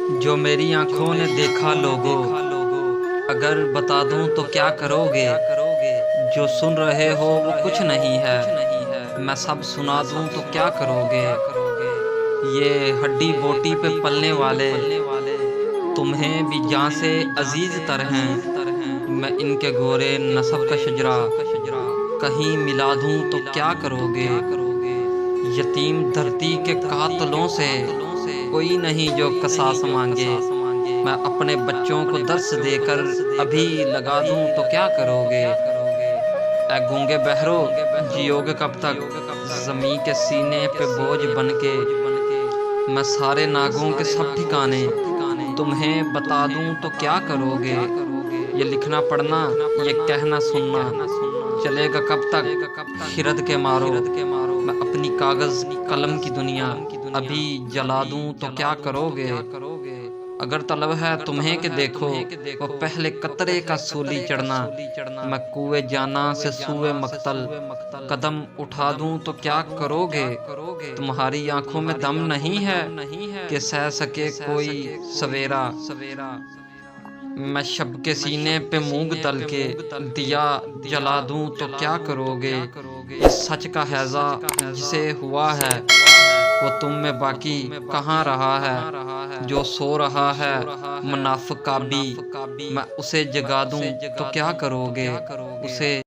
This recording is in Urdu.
جو میری آنکھوں نے دیکھا لوگوں، اگر بتا دوں تو کیا کرو گے؟ جو سن رہے ہو وہ کچھ نہیں ہے، میں سب سنا دوں تو کیا کرو گے؟ یہ ہڈی بوٹی پہ پلنے والے تمہیں بھی جان سے عزیز تر ہیں، میں ان کے گورے نسب کا شجرا کہیں ملا دوں تو کیا کرو گے؟ یتیم دھرتی کے قاتلوں سے کوئی نہیں جو قصاص مانگے، میں اپنے بچوں کو درس دے کر ابھی لگا دوں تو کیا کرو گے؟ اے گونگے بہرو، جیو گے کب تک زمیں کے سینے پہ بوجھ بن کے؟ میں سارے ناگوں کے سب ٹھکانے تمہیں بتا دوں تو کیا کرو گے؟ یہ لکھنا پڑھنا، یہ کہنا سننا چلے گا کب تک خرد کے مارو؟ میں اپنی کاغذ قلم کی دنیا ابھی جلا دوں تو کیا کرو گے؟ اگر طلب ہے تمہیں کہ دیکھو وہ پہلے قطرے کا سولی چڑھنا، میں کوئے جانا سے سوئے مقتل قدم اٹھا دوں تو کیا کرو گے؟ تمہاری آنکھوں میں دم نہیں ہے کہ سہ سکے کوئی سویرا، میں شب کے سینے پہ مونگ تل کے دیا جلا دوں تو کیا کرو گے؟ یہ سچ کا ہیضہ جسے ہوا ہے وہ تم میں باقی کہاں رہا ہے؟ جو سو رہا ہے منافق کا بھی، میں اسے جگا دوں تو کیا کرو گے؟ اسے